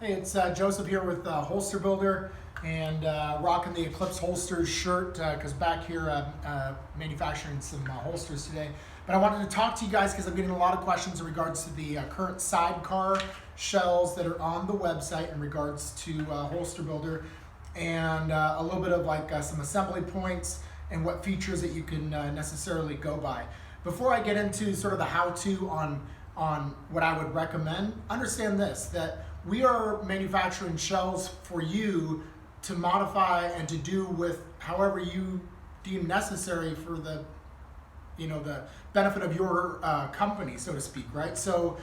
Hey, it's Joseph here with Holster Builder and rocking the Eclipse Holsters shirt because back here manufacturing some holsters today. But I wanted to talk to you guys because I'm getting a lot of questions in regards to the current SideCar shells that are on the website in regards to Holster Builder and a little bit of like some assembly points and what features that you can necessarily go by. Before I get into sort of the how-to on what I would recommend, understand this, that we are manufacturing shells for you to modify and to do with however you deem necessary for the benefit of your company, so to speak, right? So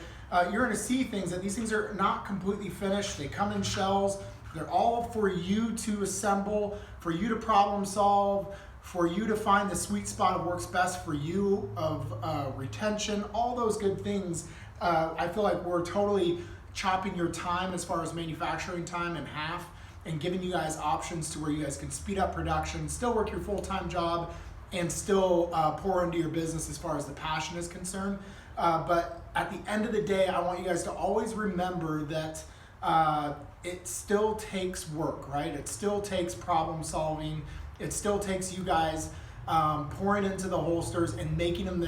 you're going to see things that these things are not completely finished. They come in shells. They're all for you to assemble, for you to problem solve, for you to find the sweet spot of works best for you of retention, all those good things. I feel like we're totally chopping your time as far as manufacturing time in half and giving you guys options to where you guys can speed up production, still work your full-time job, and still pour into your business as far as the passion is concerned. But at the end of the day, I want you guys to always remember that it still takes work, right? It still takes problem solving. It still takes you guys pouring into the holsters and making them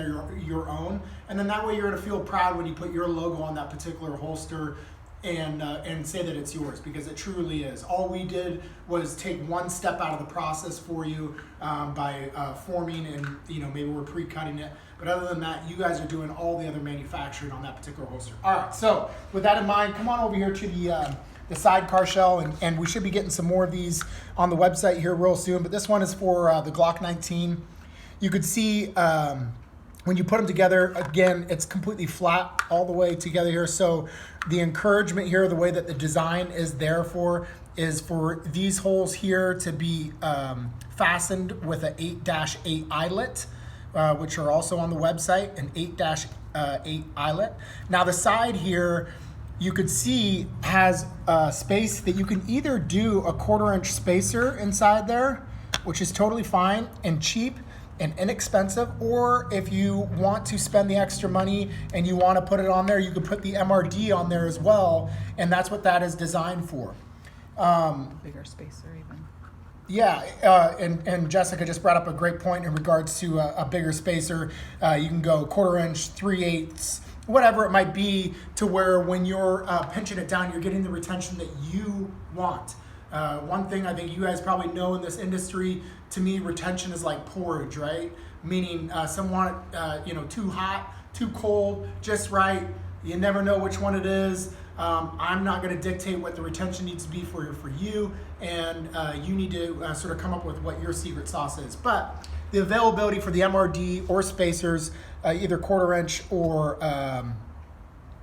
your own. And then that way you're gonna feel proud when you put your logo on that particular holster and say that it's yours, because it truly is. All we did was take one step out of the process for you by forming and maybe we're pre-cutting it. But other than that, you guys are doing all the other manufacturing on that particular holster. All right, so with that in mind, come on over here to the SideCar shell, and we should be getting some more of these on the website here real soon. But this one is for the Glock 19. You could see when you put them together, again, it's completely flat all the way together here. So the encouragement here, the way that the design is there is for these holes here to be fastened with an 8-8 eyelet, which are also on the website, an 8-8 eyelet. Now the side here, you could see has a space that you can either do a 1/4-inch spacer inside there, which is totally fine and cheap and inexpensive, or if you want to spend the extra money and you want to put it on there, you could put the MRD on there as well, and that's what that is designed for. Bigger spacer even. Yeah, and Jessica just brought up a great point in regards to a bigger spacer. You can go 1/4-inch, 3/8, whatever it might be, to where when you're pinching it down, you're getting the retention that you want. One thing I think you guys probably know in this industry, to me, retention is like porridge, right? Meaning some want it too hot, too cold, just right. You never know which one it is. I'm not going to dictate what the retention needs to be for you, and you need to sort of come up with what your secret sauce is. But the availability for the MRD or spacers, either 1/4-inch or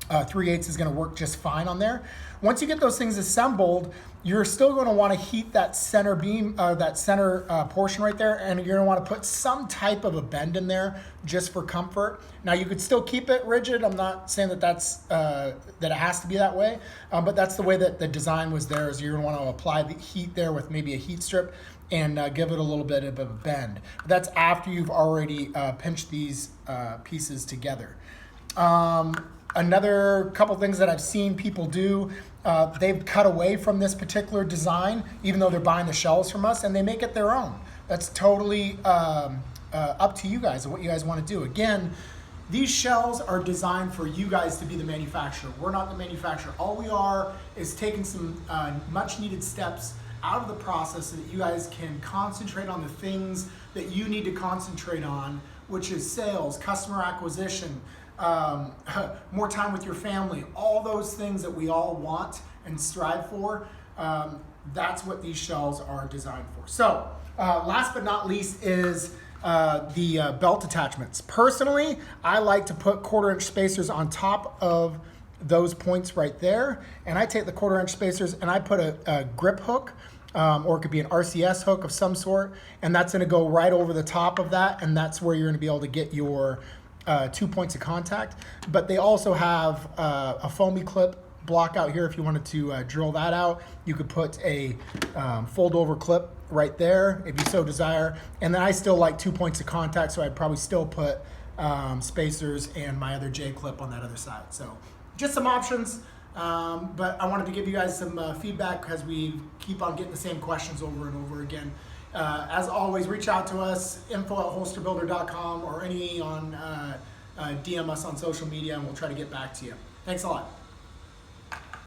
3/8 is going to work just fine on there. Once you get those things assembled, you're still going to want to heat that center beam, that center portion right there, and you're going to want to put some type of a bend in there just for comfort. Now you could still keep it rigid. I'm not saying that that it has to be that way, but that's the way that the design was there. Is you're going to want to apply the heat there with maybe a heat strip and give it a little bit of a bend. But that's after you've already pinched these pieces together. Another couple things that I've seen people do, they've cut away from this particular design, even though they're buying the shells from us, and they make it their own. That's totally up to you guys and what you guys want to do. Again, these shells are designed for you guys to be the manufacturer. We're not the manufacturer. All we are is taking some much needed steps out of the process so that you guys can concentrate on the things that you need to concentrate on, which is sales, customer acquisition, more time with your family, all those things that we all want and strive for. That's what these shells are designed for. So last but not least is the belt attachments. Personally, I like to put 1/4-inch spacers on top of those points right there, and I take the 1/4-inch spacers and I put a grip hook, or it could be an RCS hook of some sort, and that's going to go right over the top of that, and that's where you're going to be able to get your 2 points of contact. But they also have a foamy clip block out here if you wanted to drill that out. You could put a fold over clip right there if you so desire. And then I still like 2 points of contact, so I'd probably still put spacers and my other J clip on that other side. So just some options. But I wanted to give you guys some feedback because we keep on getting the same questions over and over again. As always, reach out to us, info@holsterbuilder.com, or any on DM us on social media, and we'll try to get back to you. Thanks a lot.